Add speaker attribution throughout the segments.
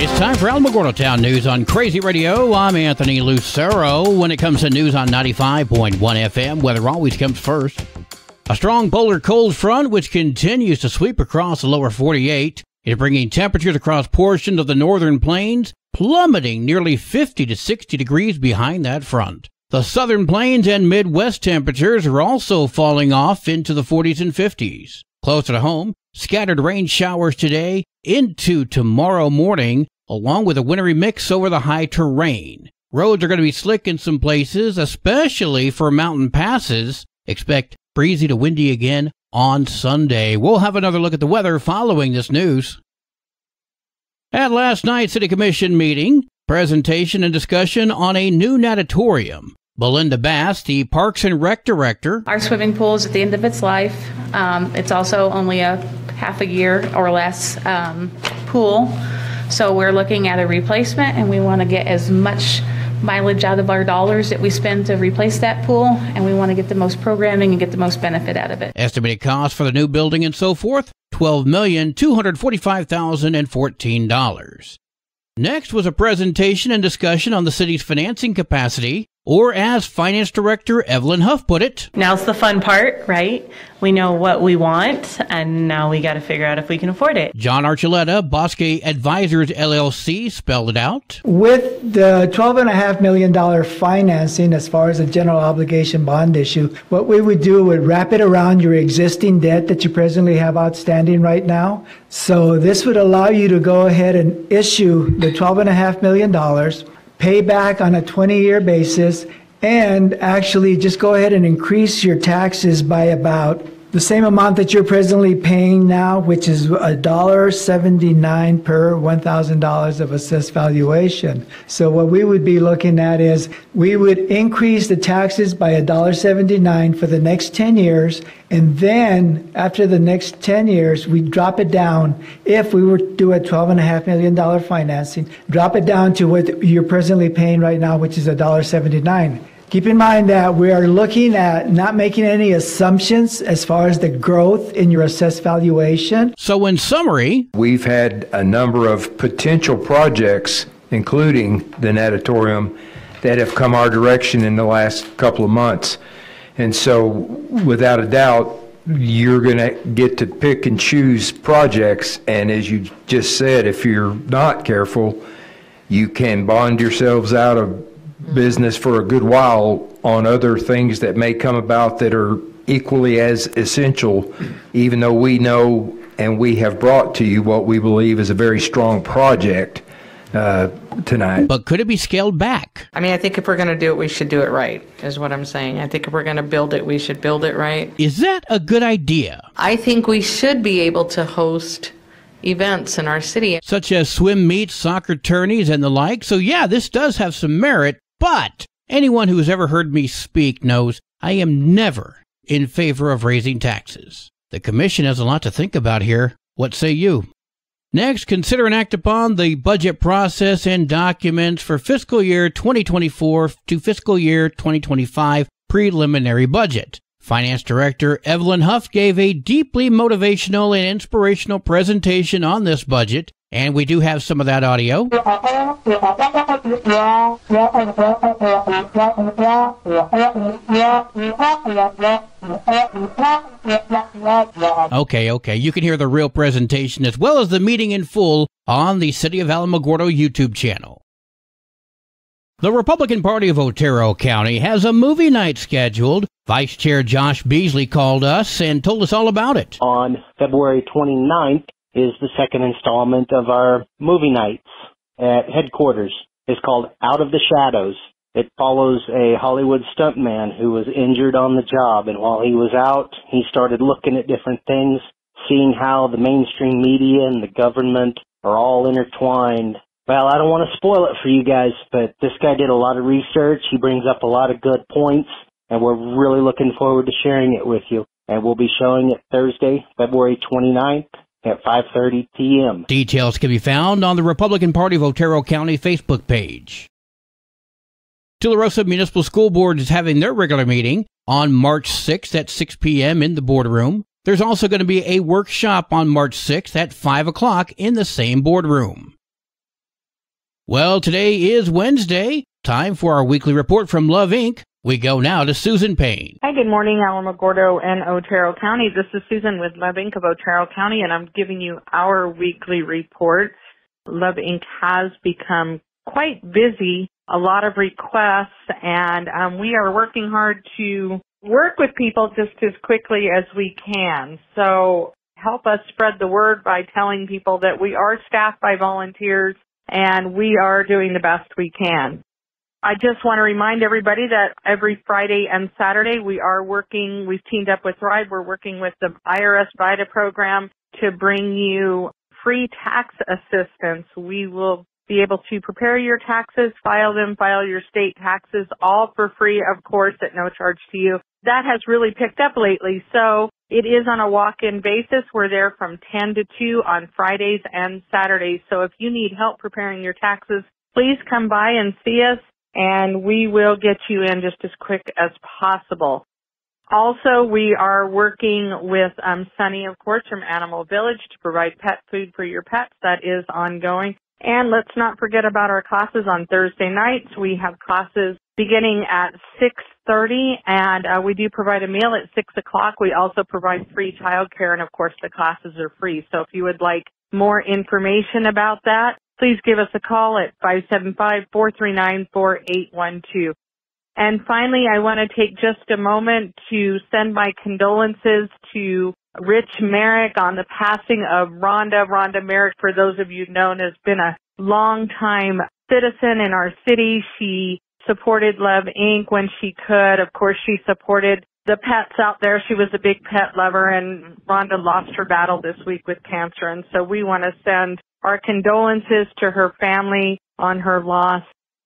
Speaker 1: It's time for Alamogordo Town News on Crazy Radio. I'm Anthony Lucero. When it comes to news on 95.1 FM, weather always comes first. A strong polar cold front, which continues to sweep across the lower 48, is bringing temperatures across portions of the northern plains, plummeting nearly 50 to 60 degrees behind that front. The southern plains and Midwest temperatures are also falling off into the 40s and 50s. Closer to home, scattered rain showers today into tomorrow morning, along with a wintry mix over the high terrain. Roads are going to be slick in some places, especially for mountain passes. Expect breezy to windy again on Sunday. We'll have another look at the weather following this news. At last night's City Commission meeting, presentation and discussion on a new natatorium. Belinda Bass, the Parks and Rec Director.
Speaker 2: Our swimming pool is at the end of its life. It's also only a half a year or less pool. So we're looking at a replacement, and we want to get as much mileage out of our dollars that we spend to replace that pool, and we want to get the most programming and get the most benefit out of it.
Speaker 1: Estimated cost for the new building and so forth, $12,245,014. Next was a presentation and discussion on the city's financing capacity, or as Finance Director Evelyn Huff put it,
Speaker 3: now's the fun part, right? We know what we want, and now we got to figure out if we can afford it.
Speaker 1: John Archuleta, Bosque Advisors LLC, spelled it out.
Speaker 4: With the $12.5 million financing as far as a general obligation bond issue, what we would do would wrap it around your existing debt that you presently have outstanding right now. So this would allow you to go ahead and issue the $12.5 million, pay back on a 20-year basis, and actually just go ahead and increase your taxes by about the same amount that you're presently paying now, which is $1.79 per $1,000 of assessed valuation. So what we would be looking at is we would increase the taxes by $1.79 for the next 10 years, and then after the next 10 years, we drop it down. If we were to do a $12.5 million financing, drop it down to what you're presently paying right now, which is $1.79. Keep in mind that we are looking at not making any assumptions as far as the growth in your assessed valuation.
Speaker 1: So in summary,
Speaker 5: we've had a number of potential projects, including the natatorium, that have come our direction in the last couple of months. And so without a doubt, you're going to get to pick and choose projects. And as you just said, if you're not careful, you can bond yourselves out of business for a good while on other things that may come about that are equally as essential, even though we know and we have brought to you what we believe is a very strong project tonight.
Speaker 1: But could it be scaled back?
Speaker 6: I mean, I think if we're going to do it, we should do it right, is what I'm saying. I think if we're going to build it, we should build it right.
Speaker 1: Is that a good idea?
Speaker 6: I think we should be able to host events in our city,
Speaker 1: such as swim meets, soccer tourneys, and the like. So yeah, this does have some merit. But anyone who has ever heard me speak knows I am never in favor of raising taxes. The commission has a lot to think about here. What say you? Next, consider and act upon the budget process and documents for fiscal year 2024 to fiscal year 2025 preliminary budget. Finance Director Evelyn Huff gave a deeply motivational and inspirational presentation on this budget, and we do have some of that audio. Okay, you can hear the real presentation as well as the meeting in full on the City of Alamogordo YouTube channel. The Republican Party of Otero County has a movie night scheduled. Vice Chair Josh Beasley called us and told us all about it.
Speaker 7: On February 29th is the second installment of our movie nights at headquarters. It's called Out of the Shadows. It follows a Hollywood stuntman who was injured on the job, and while he was out, he started looking at different things, seeing how the mainstream media and the government are all intertwined. Well, I don't want to spoil it for you guys, but this guy did a lot of research. He brings up a lot of good points, and we're really looking forward to sharing it with you. And we'll be showing it Thursday, February 29th at 5:30 p.m.
Speaker 1: Details can be found on the Republican Party of Otero County Facebook page. Tularosa Municipal School Board is having their regular meeting on March 6th at 6 p.m. in the boardroom. There's also going to be a workshop on March 6th at 5 o'clock in the same boardroom. Well, today is Wednesday. Time for our weekly report from Love Inc. We go now to Susan Payne.
Speaker 8: Hi, good morning, Alamogordo and Otero County. This is Susan with Love Inc. of Otero County, and I'm giving you our weekly report. Love Inc. has become quite busy, a lot of requests, and we are working hard to work with people just as quickly as we can. So help us spread the word by telling people that we are staffed by volunteers and we are doing the best we can. I just want to remind everybody that every Friday and Saturday we've teamed up with Thrive. We're working with the IRS VITA program to bring you free tax assistance. We will be able to prepare your taxes, file your state taxes, all for free, of course, at no charge to you. That has really picked up lately, so it is on a walk-in basis. We're there from 10 to 2 on Fridays and Saturdays. So if you need help preparing your taxes, please come by and see us, and we will get you in just as quick as possible. Also, we are working with Sunny, of course, from Animal Village to provide pet food for your pets. That is ongoing. And let's not forget about our classes on Thursday nights. We have classes beginning at 6:30, and we do provide a meal at 6 o'clock. We also provide free childcare, and, of course, the classes are free. So if you would like more information about that, please give us a call at 575-439-4812. And finally, I want to take just a moment to send my condolences to Rich Merrick on the passing of Rhonda. Rhonda Merrick, for those of you known, has been a longtime citizen in our city. She supported Love Inc. when she could. Of course, she supported the pets out there. She was a big pet lover, and Rhonda lost her battle this week with cancer. And so we want to send our condolences to her family on her loss.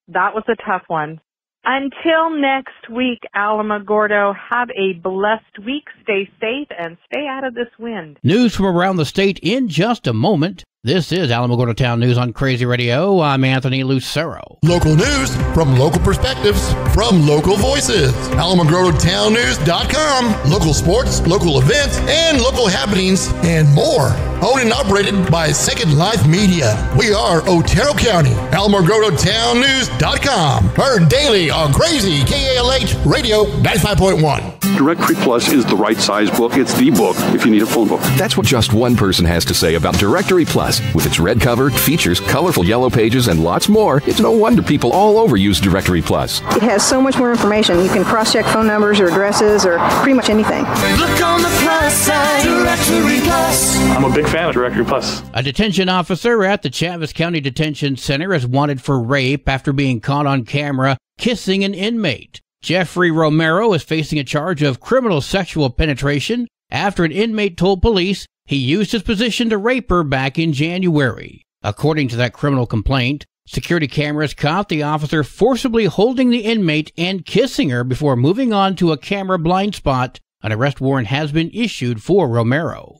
Speaker 8: That was a tough one. Until next week, Alamogordo, have a blessed week. Stay safe and stay out of this wind.
Speaker 1: News from around the state in just a moment. This is Alamogordo Town News on Crazy Radio. I'm Anthony Lucero.
Speaker 9: Local news from local perspectives from local voices. AlamogordoTownNews.com. Local sports, local events, and local happenings, and more. Owned and operated by Second Life Media. We are Otero County. AlamogordoTownNews.com. Heard daily on Crazy KALH Radio 95.1.
Speaker 10: Directory Plus is the right size book. It's the book if you need a phone book.
Speaker 11: That's what just one person has to say about Directory Plus. With its red cover, features, colorful yellow pages, and lots more, it's no wonder people all over use Directory Plus.
Speaker 12: It has so much more information. You can cross-check phone numbers or addresses or pretty much anything.
Speaker 13: Look on the plus side, Directory Plus.
Speaker 10: I'm a big fan of Directory Plus.
Speaker 1: A detention officer at the Chaves County Detention Center is wanted for rape after being caught on camera kissing an inmate. Jeffrey Romero is facing a charge of criminal sexual penetration after an inmate told police he used his position to rape her back in January. According to that criminal complaint, security cameras caught the officer forcibly holding the inmate and kissing her before moving on to a camera blind spot. An arrest warrant has been issued for Romero.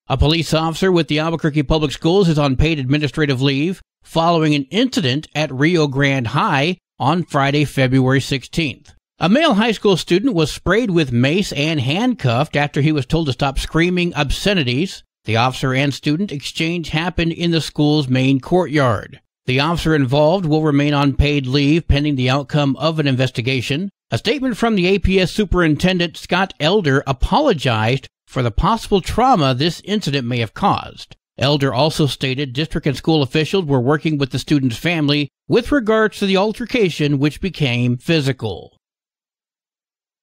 Speaker 1: A police officer with the Albuquerque Public Schools is on paid administrative leave following an incident at Rio Grande High on Friday, February 16th. A male high school student was sprayed with mace and handcuffed after he was told to stop screaming obscenities. The officer and student exchange happened in the school's main courtyard. The officer involved will remain on paid leave pending the outcome of an investigation. A statement from the APS Superintendent Scott Elder apologized for the possible trauma this incident may have caused. Elder also stated district and school officials were working with the student's family with regards to the altercation, which became physical.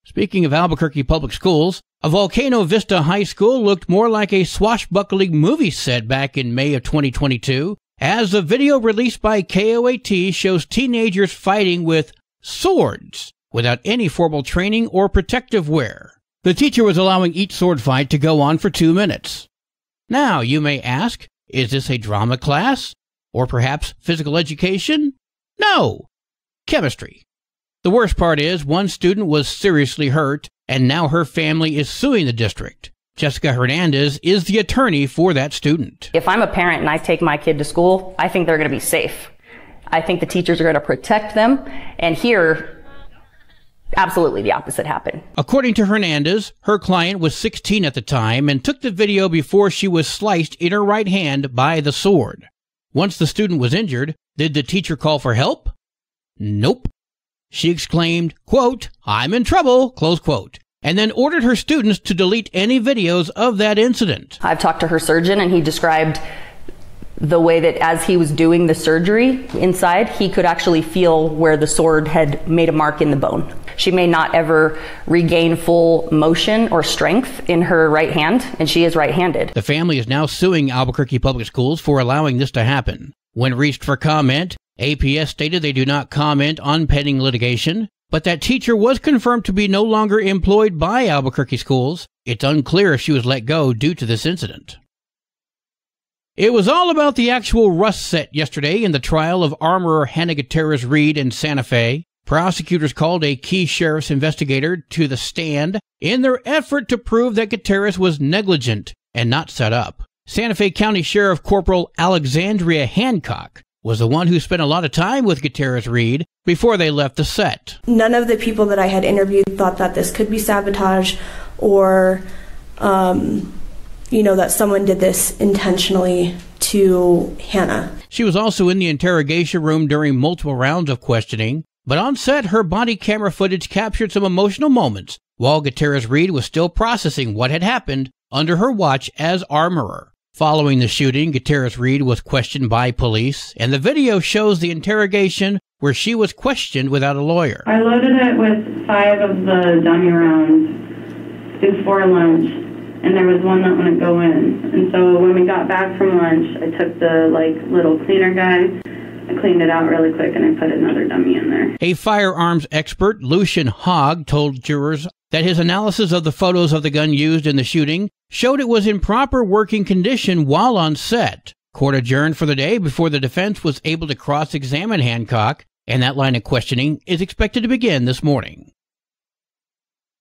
Speaker 1: Speaking of Albuquerque Public Schools, a Volcano Vista High School looked more like a swashbuckling movie set back in May of 2022, as a video released by KOAT shows teenagers fighting with swords without any formal training or protective wear. The teacher was allowing each sword fight to go on for 2 minutes. Now, you may ask, is this a drama class? Or perhaps physical education? No! Chemistry. The worst part is one student was seriously hurt, and now her family is suing the district. Jessica Hernandez is the attorney for that student.
Speaker 14: If I'm a parent and I take my kid to school, I think they're going to be safe. I think the teachers are going to protect them, and here, absolutely the opposite happened.
Speaker 1: According to Hernandez, her client was 16 at the time and took the video before she was sliced in her right hand by the sword. Once the student was injured, did the teacher call for help? Nope. She exclaimed, quote, "I'm in trouble," close quote, and then ordered her students to delete any videos of that incident.
Speaker 14: I've talked to her surgeon, and he described the way that as he was doing the surgery inside, he could actually feel where the sword had made a mark in the bone. She may not ever regain full motion or strength in her right hand, and she is right-handed.
Speaker 1: The family is now suing Albuquerque Public Schools for allowing this to happen. When reached for comment, APS stated they do not comment on pending litigation, but that teacher was confirmed to be no longer employed by Albuquerque Schools. It's unclear if she was let go due to this incident. It was all about the actual rust set yesterday in the trial of armorer Hannah Gutierrez-Reed in Santa Fe. Prosecutors called a key sheriff's investigator to the stand in their effort to prove that Gutierrez was negligent and not set up. Santa Fe County Sheriff Corporal Alexandria Hancock was the one who spent a lot of time with Gutierrez-Reed before they left the set.
Speaker 15: None of the people that I had interviewed thought that this could be sabotage or, that someone did this intentionally to Hannah.
Speaker 1: She was also in the interrogation room during multiple rounds of questioning, but on set, her body camera footage captured some emotional moments while Gutierrez-Reed was still processing what had happened under her watch as armorer. Following the shooting, Gutierrez-Reed was questioned by police, and the video shows the interrogation where she was questioned without a lawyer.
Speaker 16: I loaded it with 5 of the dummy rounds before lunch, and there was one that wouldn't go in. And so when we got back from lunch, I took the little cleaner guy, I cleaned it out really quick, and I put another dummy in there.
Speaker 1: A firearms expert, Lucian Hogg, told jurors that his analysis of the photos of the gun used in the shooting showed it was in proper working condition while on set. Court adjourned for the day before the defense was able to cross-examine Hancock, and that line of questioning is expected to begin this morning.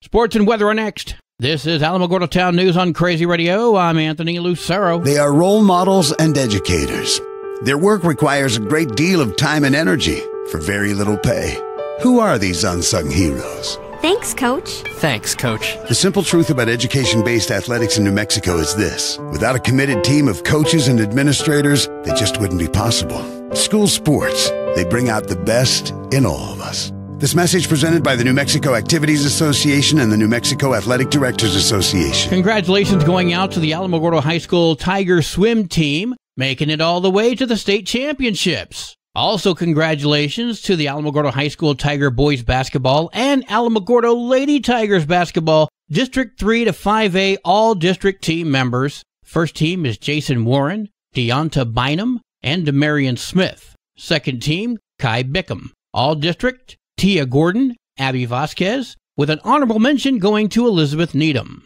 Speaker 1: Sports and weather are next. This is Alamogordo Town News on Crazy Radio. I'm Anthony Lucero.
Speaker 17: They are role models and educators. Their work requires a great deal of time and energy for very little pay. Who are these unsung heroes?
Speaker 18: Thanks, Coach.
Speaker 19: Thanks, Coach.
Speaker 17: The simple truth about education-based athletics in New Mexico is this. Without a committed team of coaches and administrators, they just wouldn't be possible. School sports, they bring out the best in all of us. This message presented by the New Mexico Activities Association and the New Mexico Athletic Directors Association.
Speaker 1: Congratulations going out to the Alamogordo High School Tiger swim team, making it all the way to the state championships. Also, congratulations to the Alamogordo High School Tiger boys basketball and Alamogordo Lady Tigers basketball District 3 to 5A all-district team members. First team is Jason Warren, Deonta Bynum, and Demarion Smith. Second team, Kai Bickham. All-district, Tia Gordon, Abby Vasquez, with an honorable mention going to Elizabeth Needham.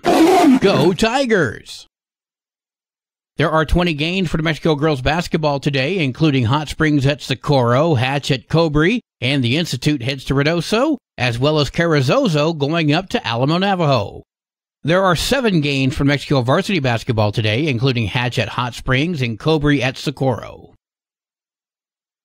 Speaker 1: Go Tigers! There are 20 games for New Mexico girls basketball today, including Hot Springs at Socorro, Hatch at Cobre, and the Institute heads to Ruidoso, as well as Carrizozo going up to Alamo Navajo. There are 7 games for New Mexico varsity basketball today, including Hatch at Hot Springs and Cobre at Socorro.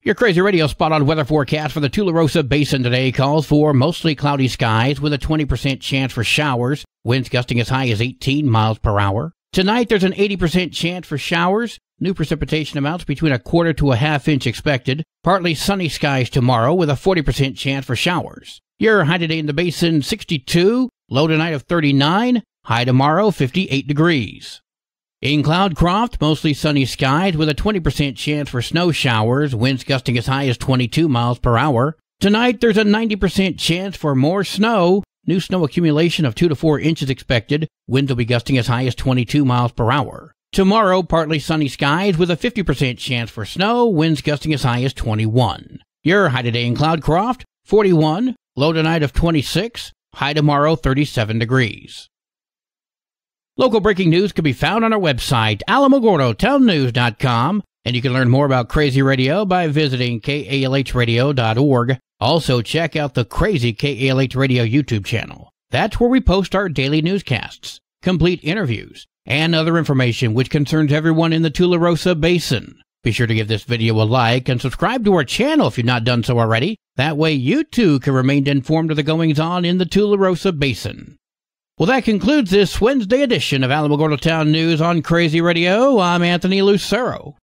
Speaker 1: Your Crazy Radio spot-on weather forecast for the Tularosa Basin today calls for mostly cloudy skies with a 20% chance for showers, winds gusting as high as 18 miles per hour. Tonight, there's an 80% chance for showers, new precipitation amounts between 1/4 to 1/2 inch expected, partly sunny skies tomorrow with a 40% chance for showers. Your high today in the basin, 62, low tonight of 39, high tomorrow, 58 degrees. In Cloudcroft, mostly sunny skies with a 20% chance for snow showers, winds gusting as high as 22 miles per hour. Tonight, there's a 90% chance for more snow. New snow accumulation of 2 to 4 inches expected. Winds will be gusting as high as 22 miles per hour. Tomorrow, partly sunny skies with a 50% chance for snow, winds gusting as high as 21. Your high today in Cloudcroft, 41, low tonight of 26, high tomorrow, 37 degrees. Local breaking news can be found on our website, alamogordotownnews.com, and you can learn more about Crazy Radio by visiting kalhradio.org. Also, check out the Crazy KALH Radio YouTube channel. That's where we post our daily newscasts, complete interviews, and other information which concerns everyone in the Tularosa Basin. Be sure to give this video a like and subscribe to our channel if you've not done so already. That way you too can remain informed of the goings-on in the Tularosa Basin. Well, that concludes this Wednesday edition of Alamogordo Town News on Crazy Radio. I'm Anthony Lucero.